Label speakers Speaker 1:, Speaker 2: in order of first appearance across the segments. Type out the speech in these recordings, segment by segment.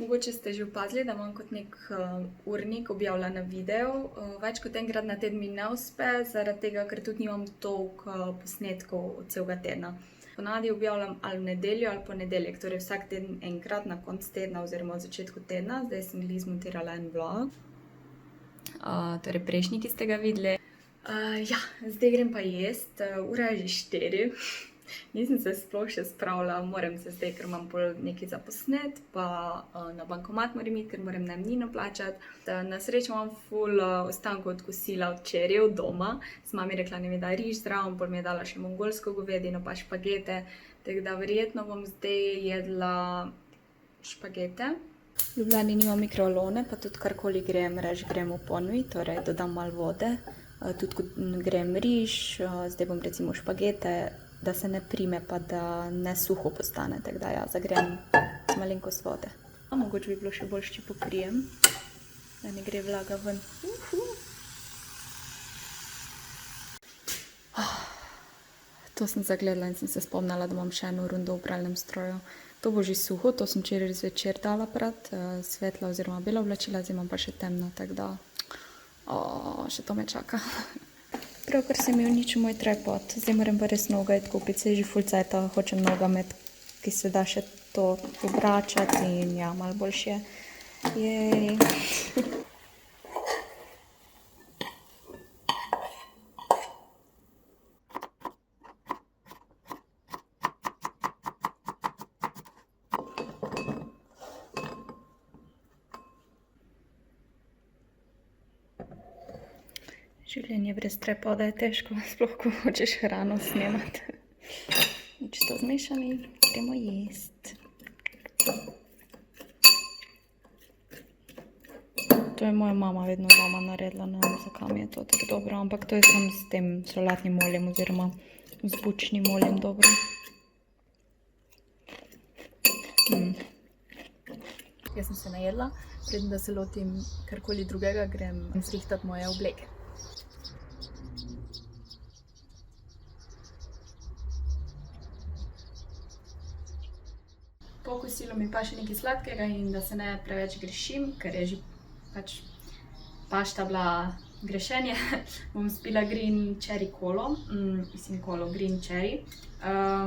Speaker 1: Mogoče ste že opazili, da imam kot nek urnik objavljen video. Več kot enkrat na teden mi ne uspe, zaradi tega, ker tudi nimam toliko posnetkov od celega tedna. Ponavadi objavljam ali v nedeljo ali ponedeljek, torej vsak teden enkrat na koncu tedna oziroma v začetku tedna. Zdaj sem glih zmontirala en vlog. Torej prejšnji, ki ste ga videli. Zdaj grem pa jest. Ura je že 4. Nisem se sploh še spravila, moram se zdaj, ker imam pol nekaj za posnet, pa na bankomat moram iti, ker moram najemnino plačati. Na srečo imam ful ostankov od kosila včeraj doma. Sem mami rekla, naj mi da riž zraven, pol mi je dala še mongolsko govedino pa špagete. Tako da verjetno bom zdaj jedla špagete. V Ljubljani nimam mikrovalone, pa tudi karkoli grem v ponvi, torej dodam malo vode. Tudi ko grem riž, zdaj bom recimo špagete, da se ne prime, pa da ne suho postane, tako da zagrem malenkost vode. Mogoče bi bilo še bolj, če pokrijem, da ne gre vlaga ven. To sem zagledala in sem se spomnila, da imam še eno rundo v pralnem stroju. To bo že suho, to sem včeraj zvečer dala prat, svetla oziroma bela oblačila, zdaj imam pa še temna, tako da še to me čaka. Pravkar se mi uničil moj tripod, zdaj moram pa res noga iti kupiti, se že ful cajta hočem noga imeti, ki se da še to obračati in malo boljše. Jej. Življenje brez tripoda je težko, sploh ko hočeš hrano snemati. Nič to zmešani, gremo jest. To je moja mama vedno doma naredila, ne vem, zakaj mi je to tako dobro, ampak to je samo s tem solatnim oljem oziroma z bučnim oljem dobro. Jaz sem se najedla, preden da se lotim karkoli drugega, grem zrihtati moje obleke. Po kosilu mi pa še nekaj sladkega in da se ne preveč grešim, ker je že pač pašta bila grešenje, bom spila green cherry kolo, green cherry.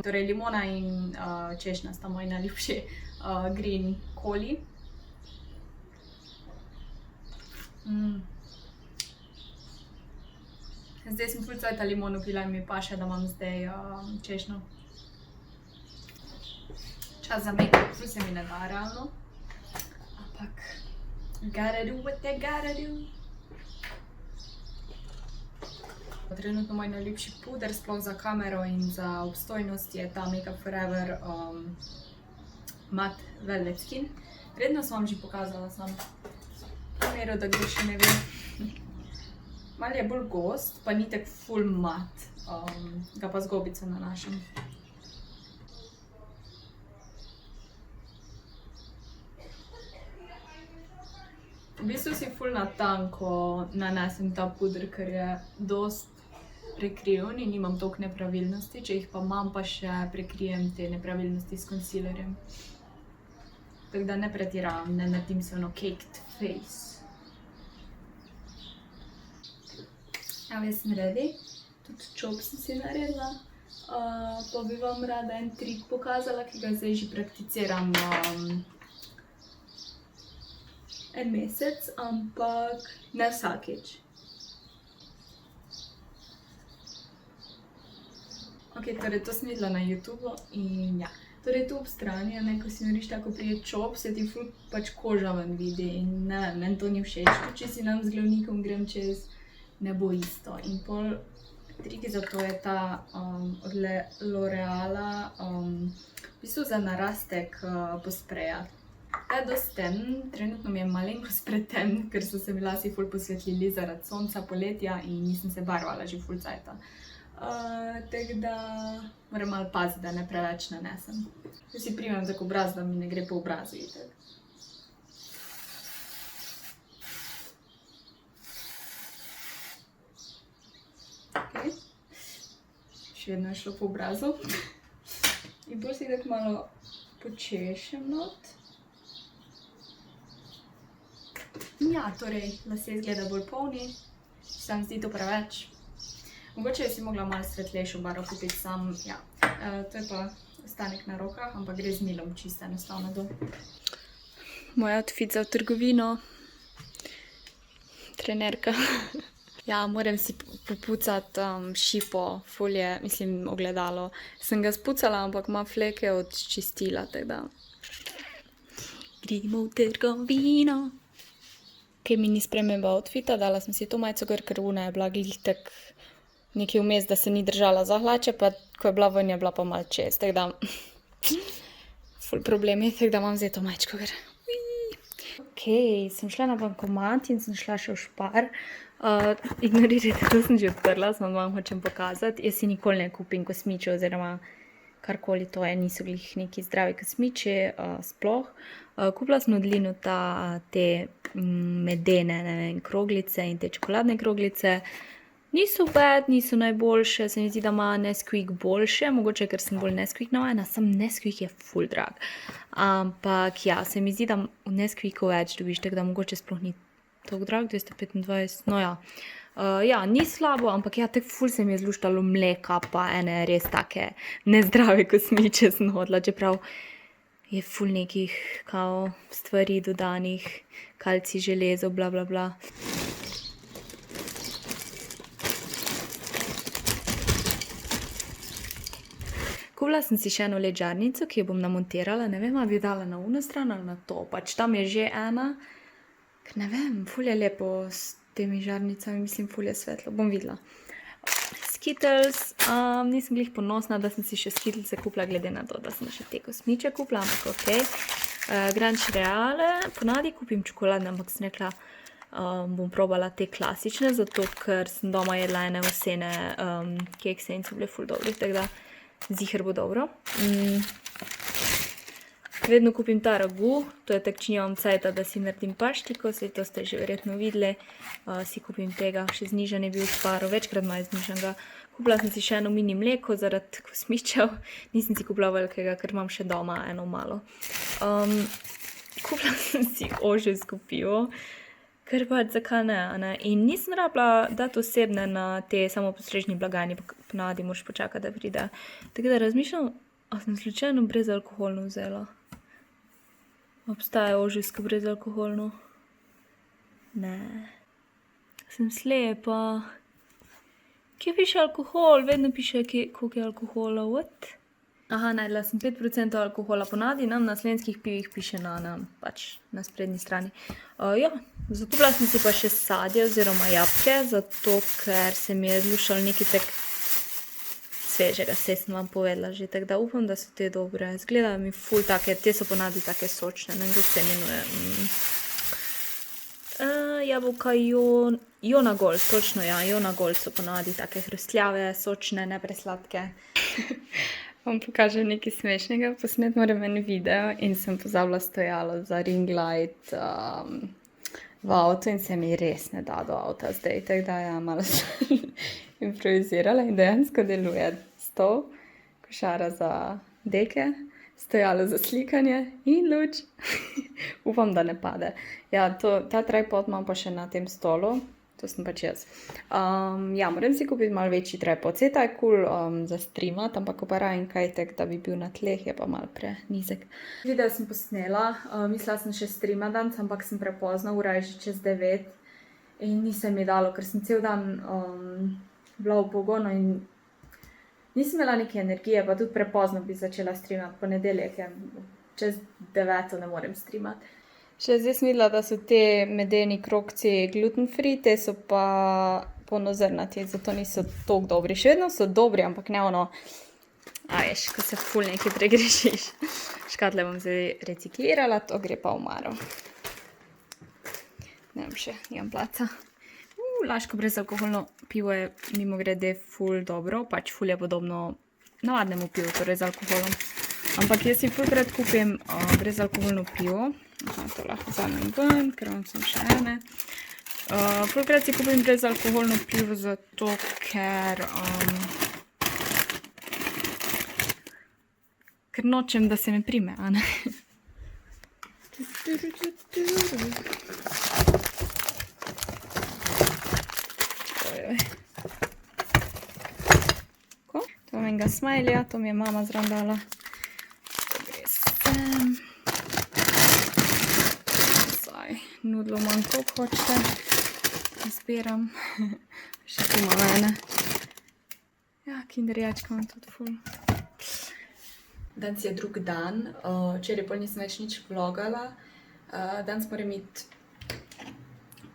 Speaker 1: Torej limona in češnja sta moji najljubši green koli. Zdaj sem ful cajta limono pila in mi paše, da imam zdaj češnjo. Čas za make-up, ful se mi ne da realno, ampak gotta do what I gotta do. Trenutno moj najljubši puder, sploh za kamero in za obstojnost, je ta Make Up For Ever Matte Velvet Skin. Verjetno sem vam že pokazala, sem primeru, da kdo še ne ve. Malo je bolj gost, pa ni tak ful mat, ga pa z gobico nanašam. V bistvu si ful na tanko nanesem ta puder, ker je dost prekriven in nimam toliko nepravilnosti, če jih pa imam, pa še prekrijem te nepravilnosti s concealerjem. Tako da ne pretiravam, ne naredim se ono caked face. Jaz sem ready, tudi čop sem si naredila, pa bi vam rada en trik pokazala, ki ga zdaj že prakticiram en mesec, ampak ne vsakič. Torej to sem videla na YouTubeu in torej tu ob strani, ko si nariš tako prijet čop, se ti ful pač koža ven vidi in ne vem, meni to ni všeč. Tudi če si nam z glavnikom grem čez, ne bo isto. In pol triki za to je ta od L'Oreala, v bistvu za narastek pospreja. Ta je dost temen, trenutno mi je malenkost pretemen, ker so se mi lasi ful posvetlili zaradi sonca, poletja in nisem se barvala že ful cajta. Tako da moram malo paziti, da ne preveč nanesem. Jaz si primem tak obraz, da mi ne gre po obrazu itak. Še vedno je šlo po obrazu. In bolj si tako malo počešem not. Ja, torej, lase izgleda bolj polni, se mi zdi to preveč. Mogoče si mogla malo svetlejšo barvo kupiti sam, ja. To je pa ostanek na rokah, ampak gre z milom čisto enostavno do. Moj outfit za v trgovino. Trenerka. Ja, moram si popucati šipo, folije, mislim ogledalo. Sem ga spucala, ampak ima fleke od čistila, tako da. Gremo v trgovino. Kaj mi ni sprememba outfita, dala sem si to majico, ker una je bila glih tak nekaj vmes, da se ni držala za hlače, pa ko je bila ven, je bila pa malo čez, tako da ful problem je, tako da imam zdaj to majičko, ker. Ok, sem šla na bankomat in sem šla še v Spar. Ignorirajte, to sem že odprla, samo vam hočem pokazati. Jaz si nikoli ne kupim kosmiče oziroma karkoli to je, niso glih neki zdravi kosmiči, sploh. Kupila sem od Linuta te medene, ne vem, kroglice in te čokoladne kroglice. Niso bad, niso najboljše, se mi zdi, da ima Nesquik boljše, mogoče, ker sem bolj Nesquik navajena, sam Nesquik je ful drag. Ampak ja, se mi zdi, da v Nesquiku več dobiš, tako da mogoče sploh ni toliko drag, 225, no ja. Ja, ni slabo, ampak ja, tako ful se mi je zluštalo mleka, pa ene res take nezdrave kosmiče sem hodila, čeprav je ful nekih kao stvari dodanih, kalcij, železo, bla bla bla. Kupila sem si še eno LED žarnico, ki jo bom namontirala, ne vem, ali bi jo dala na uno stran ali na to, pač tam je že ena, ker ne vem, ful je lepo s temi žarnicami, mislim, ful je svetlo, bom videla. Skittles, nisem glih ponosna, da sem si še Skittlese kupila, glede na to, da sem še te kosmiče kupila, ampak ok. Grand Cereale, ponavadi kupim čokoladne, ampak sem rekla, bom probala te klasične, zato ker sem doma jedla ene vsene kekse in so bile ful dobri, tako da ziher bo dobro. Vedno kupim ta ragu, to je tak, če nimam cajta, da si naredim paštiko, saj to ste že verjetno videli. Si kupim tega, še znižan je bil v Sparu, večkrat malo znižanega. Kupila sem si še eno mini mleko zaradi kosmičev, nisem si kupila velikega, ker imam še doma eno malo. Kupila sem si ožujsko pivo, ker pač zakaj ne, a ne? In nisem rabila dati osebne na te samopostrežni blagajni, ponavadi moraš počakati, da pride. Tako da razmišljam, a sem slučajno brezalkoholno vzela. Obstaja ožujsko brezalkoholno? Ne. Sem slepa. Kje piše alkohol? Vedno piše, koliko je alkohola, what? Aha, najdela sem 5% alkohola, ponavadi nam na slovenskih pivih piše na sprednji strani. Ja, zakupila sem si pa še sadje oziroma jabolke, zato ker se mi je zlušalo nekaj tak svežega, saj sem vam povedala že, tako da upam, da so te dobre. Zgledajo mi ful take, te so ponavadi take sočne, ne vem, kako se imenuje. Jabolka Jona Gold, točno ja, Jona Gold so ponavadi take hrustljave, sočne, ne presladke. Vam pokažem nekaj smešnega, posnet moram en video in sem pozabila stojalo za ring light v avtu in se mi res ne da do avta zdaj, tako da ja, malo sem improvizirala in dejansko deluje stol, košara za deke, stojalo za slikanje in luč. Upam, da ne pade. Ja, ta tripod imam pa še na tem stolu. To sem pač jaz. Ja, moram si kupiti malo večji tripod. Vse ta je cool za streamat, ampak ko pa rajem kaj tek, da bi bil na tleh, je pa malo prenizek. Video sem posnela, mislila sem še streamat danes, ampak sem prepozna, ura je že čez 9 in nisem mi dalo, ker sem cel dan bila v pogonu in nisem imela neke energije, pa tudi prepozno bi začela streamat, ponedeljek je čez 9 ne morem streamat. Še zdaj sem videla, da so te medeni krogci gluten free, te so pa polnozrnati, zato niso toliko dobri. Še vedno so dobri, ampak ne ono, a veš, ko se ful nekaj pregrešiš. Škatle bom zdaj reciklirala, to gre pa v omaro. Ne vem še, nimam placa. Laško brezalkoholno pivo je mimogrede ful dobro, pač ful je podobno navadnemu pivu, torej z alkoholom. Ampak jaz si fulkrat kupim brezalkoholno pivo. Aha, to lahko vzamem ven, ker vam sem še ene. Fulkrat si kupim brezalkoholno pivo zato, ker nočem, da se me prime, a ne? Tako, to imam enega smajlija, to mi je mama zrandala. To gre sem. Zdaj, nudlo manj koliko hočete. Izbiram. Še tu imam ene. Ja, kinder jajčka imam tudi ful. Danes je drug dan, včeraj pol nisem več nič vlogala. Danes moram iti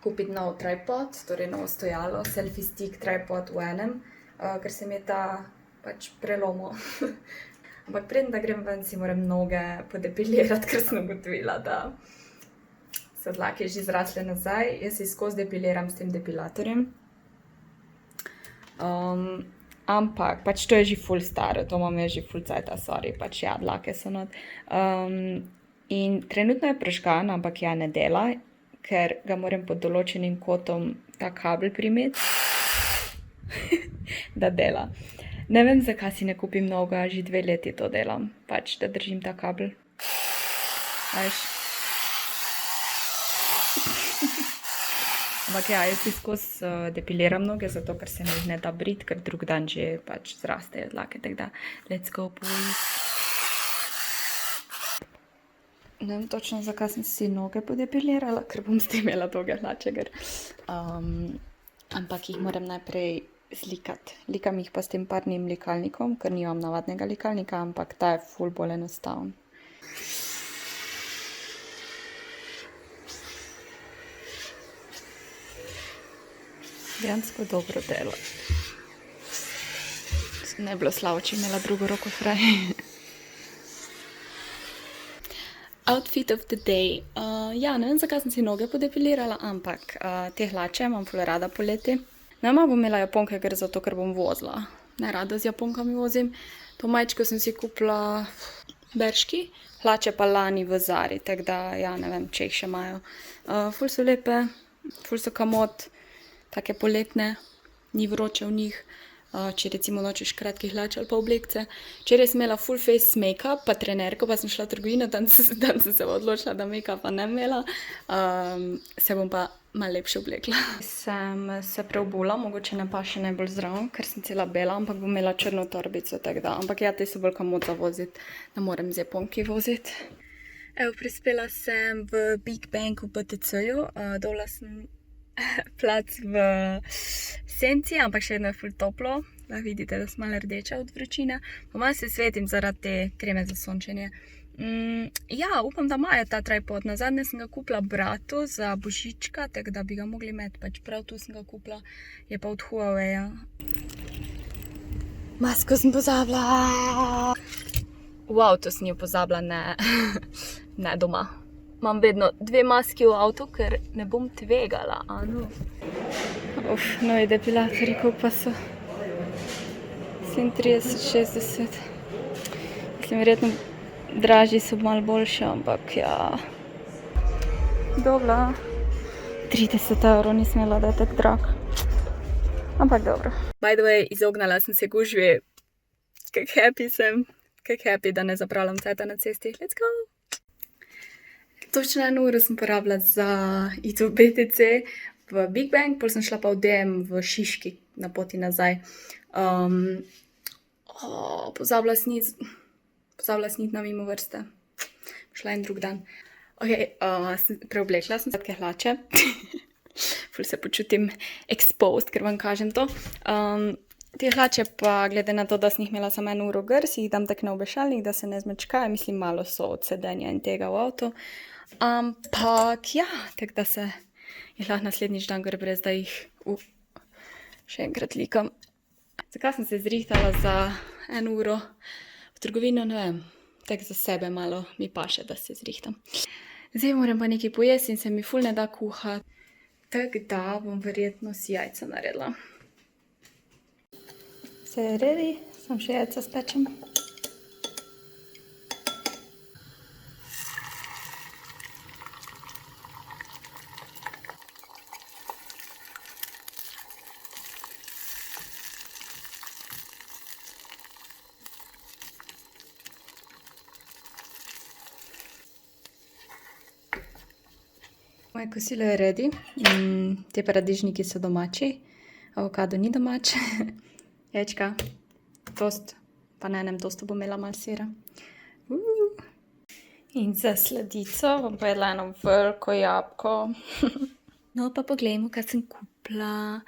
Speaker 1: kupiti nov tripod, torej novo stojalo, selfie stick tripod v enem, ker se mi je ta pač prelomil. Ampak preden da grem ven, si moram noge podepilirati, ker sem ugotovila, da so dlake že zrasle nazaj. Jaz si skozi depiliram s tem depilatorjem. Ampak, pač to je že ful staro, to imam jaz že ful cajta, sorry, pač ja, dlake so not. In trenutno je prežgan, ampak ja, ne dela, ker ga moram pod določenim kotom ta kabel primeti, da dela. Ne vem, zakaj si ne kupim novega, že 2 leti to delam, pač, da držim ta kabel. Veš? Ampak ja, jaz si skozi depiliram noge, zato ker se mi jih ne da briti, ker drug dan že pač zrastejo dlake, tako da let's go boys. Ne vem točno, zakaj sem si noge podepilirala, ker bom s tem imela dolge hlače, ampak jih moram najprej zlikati. Likam jih pa s tem parnim likalnikom, ker nimam navadnega likalnika, ampak ta je ful bolj enostaven. Dejansko dobro dela. Ne bi bilo slabo, če imela drugo roko fraj. Outfit of the day. Ja, ne vem, zakaj sem si noge podepilirala, ampak te hlače imam ful rada poleti. Nama bom imela japonke, zato ker bom vozila. Ne rada z japonkami vozim. To majčko sem si kupila Berški, hlače pa lani v Zari, tako da ja, ne vem, če jih še imajo. Ful so lepe, ful so kamot. Take poletne, ni vroče v njih, če recimo nočeš kratkih hlač ali pa oblekce. Včeraj sem imela full face make-up, pa trenerko, pa sem šla v trgovino, dan sem se odločila, da make-upa ne imela. Se bom pa malo lepše oblekla. Sem se preobula, mogoče ne pa še najbolj zdrav, ker sem cela bela, ampak bom imela črno torbico, tako da. Ampak ja, te so bolj kamot za voziti, ne morem z japonki voziti. Evo, prispela sem v Big Bang v BTC-ju, dola sem plac v senci, ampak še vedno je ful toplo. Da vidite, da sem malo rdeča od vročine. Pa malo se svetim zaradi te kreme za sončenje. Ja, upam, da imajo ta tripod. Nazadnje sem ga kupila bratu za božička, tako da bi ga mogli imeti, pač prav tu sem ga kupila. Je pa od Huawei-ja. Masko sem pozabila. V avtu sem jo pozabila, ne doma. Imam vedno 2 maski v avtu, ker ne bom tvegala, ano. Novi depilatorji, koliko pa so? 37, 60. Mislim, verjetno dražji so malo boljši, ampak ja. Dobro. 30 €, nisem imela, da je tako drag. Ampak dobro. By the way, izognala sem se gužvi. Kak happy sem. Kak happy, da ne zapravljam cajta na cesti. Let's go! Točno 1 uro sem porabila za iti v BTC, v Big Bang, pol sem šla pa v DM v Šiški na poti nazaj. Pozabila sem iti na mimo vrste. Šla en drug dan. Ok, preoblekla sem kratke hlače. Ful se počutim exposed, ker vam kažem to. Te hlače pa, glede na to, da sem jih imela samo 1 uro gor, si jih dam tak na obešalnik, da se ne zmečkajo. Mislim, malo so od sedenja in tega v avtu. Ampak ja, tako da se jih lahko naslednjič dan gor, brez da jih še enkrat likam. Zakaj sem se zrihtala za 1 uro v trgovino, ne vem, tako za sebe malo mi paše, da se zrihtam. Zdaj moram pa nekaj pojesti in se mi ful ne da kuhati, tako da bom verjetno si jajca naredila. Vse je ready, samo še jajca spečem. Moje kosilo je ready. Te paradižniki so domači. avokado ni domač, jajčka, tost, pa na enem tostu bom imela malo sira. In za sladico bom pojedla eno veliko jabolko. No, pa poglejmo, kaj sem kupila.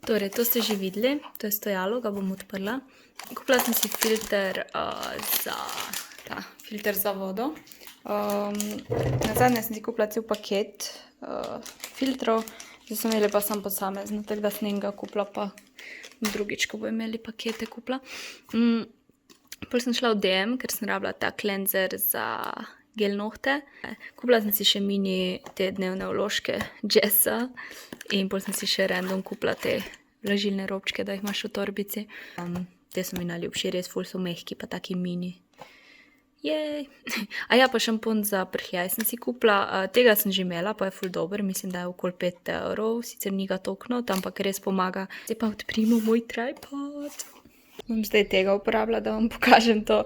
Speaker 1: Torej, to ste že videli, to je stojalo, ga bom odprla. Kupila sem si filter za vodo. Nazadnje sem si kupila cel paket filtrov, zdaj sem imeli pa sam posamezno, tako da sem enega kupila, pa drugič, ko bo imeli pakete kupila. Potem sem šla v DM, ker sem rabila ta cleanser za gel nohte. Kupila sem si še mini te dnevne vložke Jessa in potem sem si še random kupila te vlažilne robčke, da jih imaš v torbici. Te so mi najljubši, res ful so mehki, pa taki mini. Jej! A ja, pa šampon za prhljaj sem si kupila. Tega sem že imela, pa je ful dober, mislim, da je okoli 5 €, sicer ni ga toliko not, ampak res pomaga. Zdaj pa odprimo moj tripod. Bom zdaj tega uporabila, da vam pokažem to.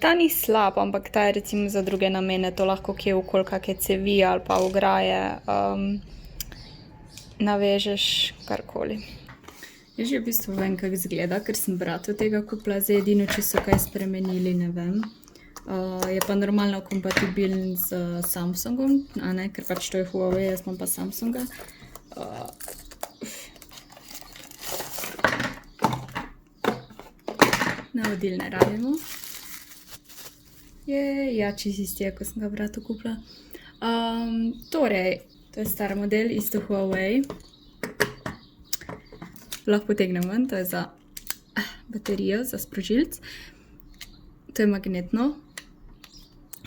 Speaker 1: Ta ni slab, ampak ta je recimo za druge namene. To lahko kje okoli kakšne cevi ali pa ograje navežeš karkoli. Jaz že v bistvu vem, kako izgleda, ker sem bratu tega kupila. Zdaj edino, če so kaj spremenili, ne vem. Je pa normalno kompatibilen s Samsungom, a ne, ker pač to je Huawei, jaz imam pa Samsunga. Navodil ne rabimo. Ja, čisto isti, ko sem ga bratu kupila. Torej, to je star model, isto Huawei. Lahko potegnem ven, to je za baterijo, za sprožilc. To je magnetno.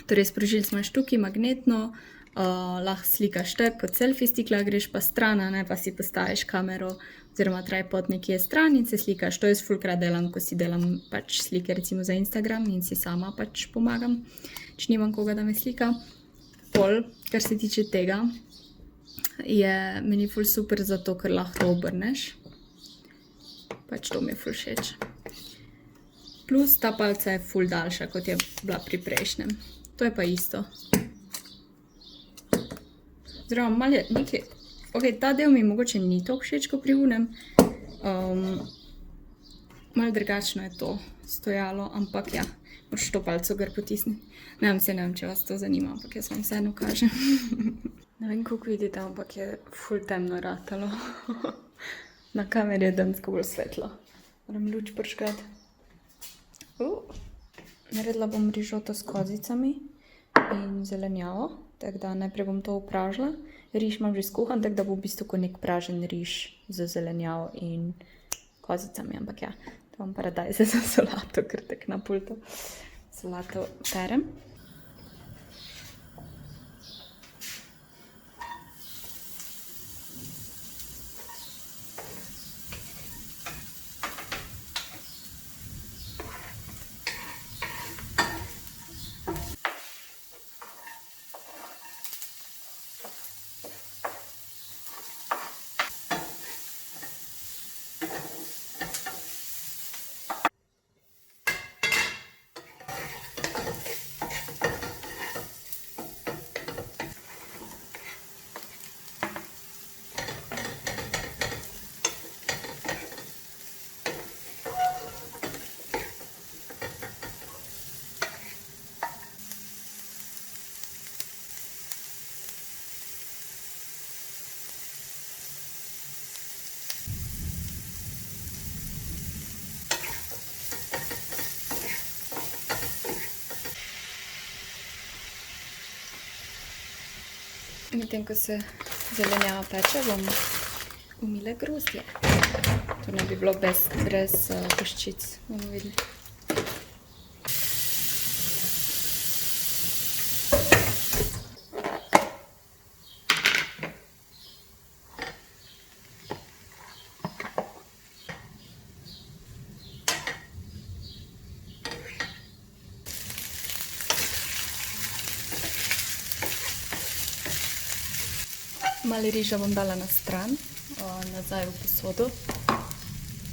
Speaker 1: Torej, sprožilc imaš tukaj magnetno, lahko slikaš tak, kot selfie stikla, greš pa stran, ne, pa si postaviš kamero oziroma tripod nekje stran in se slikaš. To jaz fulkrat delam, ko si delam pač slike recimo za Instagram in si sama pač pomagam, če nimam koga, da me slika. Pol, kar se tiče tega, je meni ful super zato, ker lahko to obrneš. Pač to mi je ful všeč. Plus ta palca je ful daljša, kot je bila pri prejšnjem. To je pa isto. Oziroma, malo je nekaj... Ok, ta del mi mogoče ni toliko všeč, kot pri unem. Malo drugačno je to stojalo, ampak ja, moraš to palco gor potisniti. Ne vem, če vas to zanima, ampak jaz vam vseeno kažem. Ne vem, koliko vidite, ampak je ful temno ratalo. Na kameri je dansko bolj svetlo. Moram luč prškati. Naredila bom rižoto s kozicami in zelenjavo, tako da najprej bom to upražila. Riž imam že skuhan, tako da bo v bistvu kot nek pražen riž z zelenjavo in kozicami, ampak ja, to vam paradajze za solato, ker tako na pultu solato perem. Medtem ko se zelenjava peče, bom umila grozdje. To ne bi bilo brez koščic, bomo videli. Malo riža bom dala na stran, nazaj v posodo,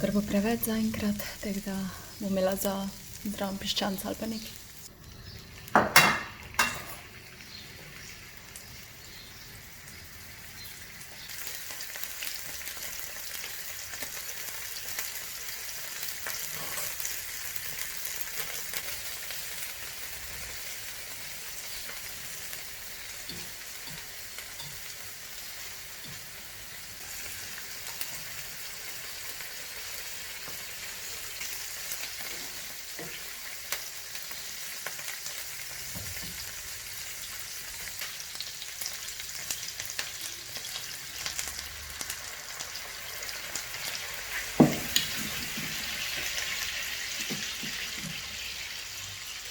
Speaker 1: ker bo preveč zaenkrat, tako da bom imela za zdraven piščanc ali pa nekaj.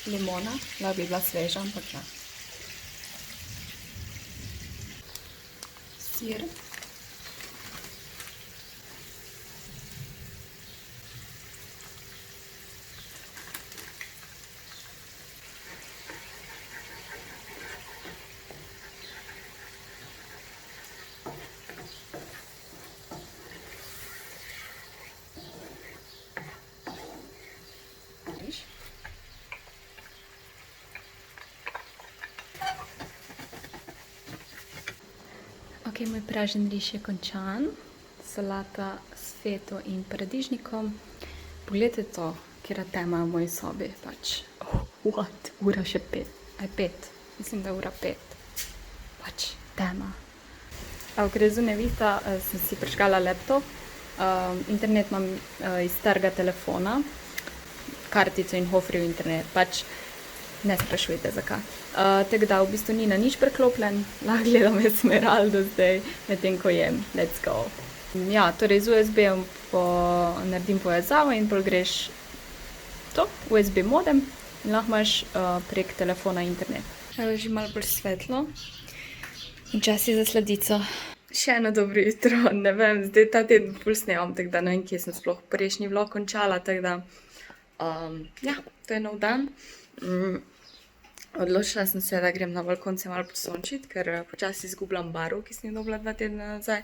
Speaker 1: limona, lahko bi bila sveža, ampak ja. Sir. Ok, moj pražen riž je končan. Salata s feto in paradižnikom. Poglejte to, kera tema je v moji sobi. Pač, what? Ura še 5. Aj 5. Mislim, da ura 5. Pač, tema. Ker je zunaj vihta, sem si prižgala laptop. Internet imam iz starega telefona. Kartico in Hofrijev internet. Pač, ne sprašujte zakaj. Tako da v bistvu ni na nič preklopljen, lahko gledam Esmeraldo zdaj, medtem ko jem. Let's go. Ja, torej z USB-jem naredim povezavo in pol greš to, USB modem in lahko imaš prek telefona internet. Evo že malo bolj svetlo in čas je za sladico. Še eno dobro jutro, ne vem, zdaj ta teden ful snemam, tako da ne vem, kje sem sploh prejšnji vlog končala, tako da ja, to je nov dan. Odločila sem se, da grem na balkon se malo posončiti, ker počasi izgubljam barvo, ki sem jo dobila 2 tedna nazaj.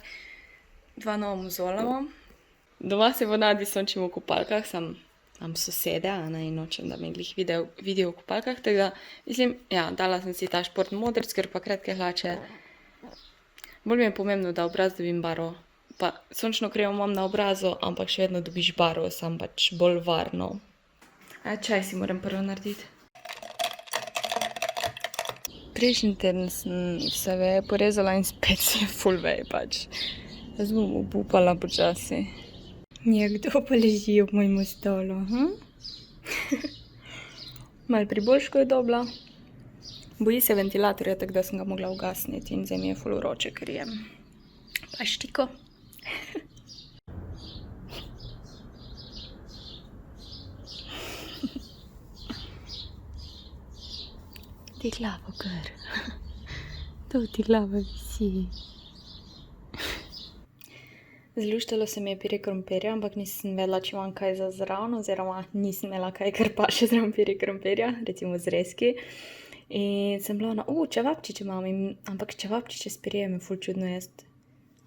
Speaker 1: 2 nova mozola imam. Doma se ponavadi sončim v kopalkah, imam sosede, in nočem, da me glih vidijo v kopalkah, tako da, mislim, ja, dala sem si ta športni modrc, ker pa kratke hlače. Bolj mi je pomembno, da obraz dobim barvo. Pa sončno kremo imam na obrazu, ampak še vedno dobiš barvo, sam pač bolj varno. Čaj si moram prvo narediti. Prejšnji teden sem vse veje porezala in spet se je ful vej pač. Jaz bom obupala počasi. Kdo pa leži ob mojemu stolu, Malo priboljško je dobila. Boji se ventilatorja, tako da sem ga mogla ugasniti in zdaj mi je ful vroče, ker jem paštiko. Ti glavo gor. To ti glava visi. Zluštalo se mi je pire krompirja, ampak nisem vedela, če imam kaj za zraven, oziroma nisem imela kaj, kar paše zraven pire krompirja, recimo zrezki. In sem bila čevapčiče imam, ampak čevapčiče s pirejem je ful čudno jesti.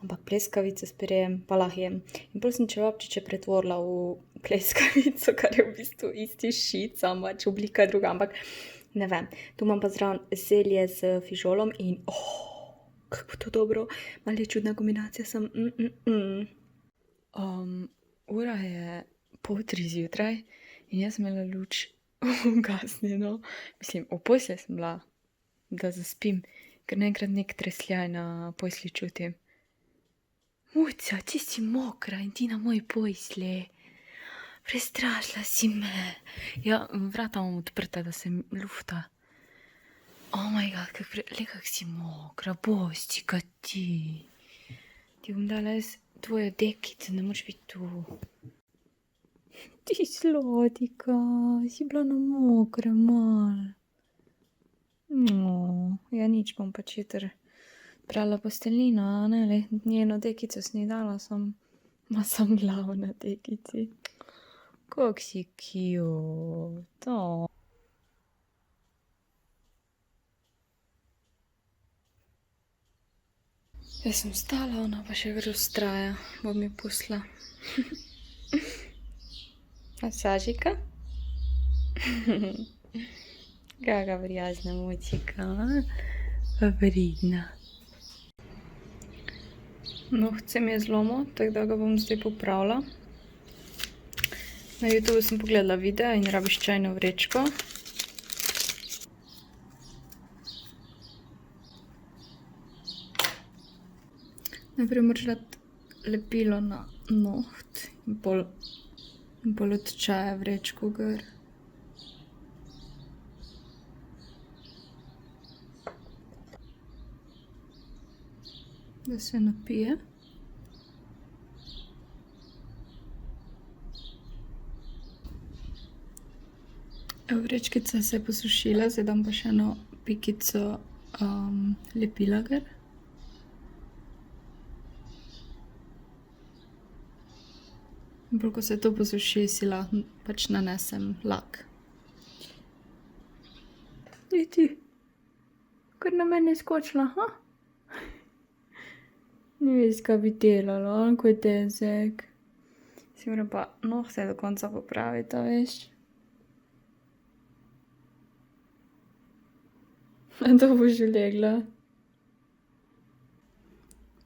Speaker 1: Ampak pleskavice s pirejem pa lahko jem. In potem sem čevapčiče pretvorila v pleskavico, kar je v bistvu isti šit, samo pač oblika druga, ampak ne vem. Tu imam pa zraven zelje z fižolom in kako to dobro. Malo je čudna kombinacija, sem ura je 2:30 zjutraj in jaz sem imela luč ugasnjeno. Mislim, v postelji sem bila, da zaspim, ker naenkrat nek tresljaj na postelji čutim. Muca, ti si mokra in ti na moji postelji. Prestrašila si me. Ja, vrata imam odprta, da se lufta. Oh my god, kak si mokra, Bostika ti. Ti bom dala jaz tvojo dekico, ne moreš biti tu. Ti sladika, si bila na mokrem malo. Ja, nič, bom pač jutri prala posteljnino, a ne, njeno dekico sem ji dala, ima sam glavo na dekici. Kak si cute. Jaz sem vstala, ona pa še kar vztraja, bom jo pustila. Masažika? Kaka prijazna mucika, pa pridna. Noht se mi je zlomil, tako da ga bom zdaj popravila. Na YouTube sem pogledala videa in rabiš čajno vrečko. Najprej moraš dati lepilo na noht in pol od čaja vrečko gor. Da se napije. Vrečkica se je posušila, zdaj dam pa še eno pikico lepila gor. In pol, ko se to posuši, si lahko pač nanesem lak. Ti, kar na mene je skočila, ha? Ne veš, kaj bi delala, ko je težek. Si moram pa nohte do konca popraviti, a veš. A to boš ulegla.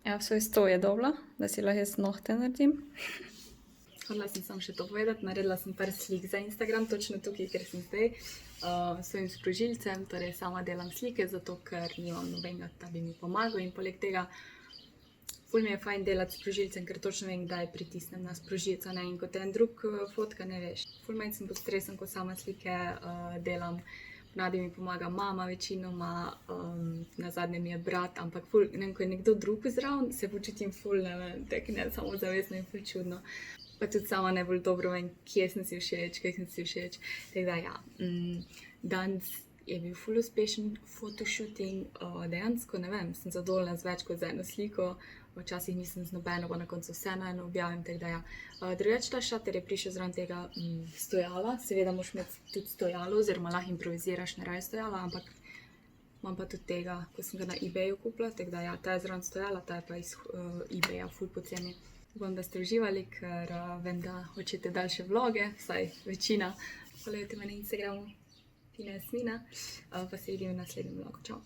Speaker 1: Ja, vsaj 100 je dobila, da si lahko jaz nohte naredim. Hodila sem samo še to povedati, naredila sem par slik za Instagram, točno tukaj, kjer sem zdaj, s svojim sprožilcem, torej sama delam slike, zato ker nimam nobenega, da bi mi pomagal in poleg tega ful mi je fajn delati s sprožilcem, ker točno vem, kdaj pritisnem na sprožilca, ne, in kot en drug fotka, ne veš. Ful manj sem pod stresom, ko sama slike delam. Ponavadi mi pomaga mama večinoma, nazadnje mi je brat, ampak ful, ne vem, ko je nekdo drug zraven, se počutim ful, ne vem, tak ne, samozavestno in ful čudno. Pa tudi sama najbolj dobro vem, kje sem si všeč, kaj sem si všeč. Tako da ja, danes je bil ful uspešen fotoshooting, dejansko, ne vem, sem zadovoljna z več kot z eno sliko, včasih nisem z nobeno, pa na koncu vse na eno objavim, tako da ja. Drugače ta šater je prišel zraven tega stojala, seveda moraš imeti tudi stojalo, oziroma lahko improviziraš, ne raje stojala, ampak imam pa tudi tega, ko sem ga na eBayu kupila, tako da ja, ta je zraven stojala, ta je pa iz eBaya ful poceni. Upam, da ste uživali, ker vem, da hočete daljše vloge, vsaj večina. Followajte me na Instagramu, Tina Jasmina, pa se vidimo v naslednjem vlogu. Čau!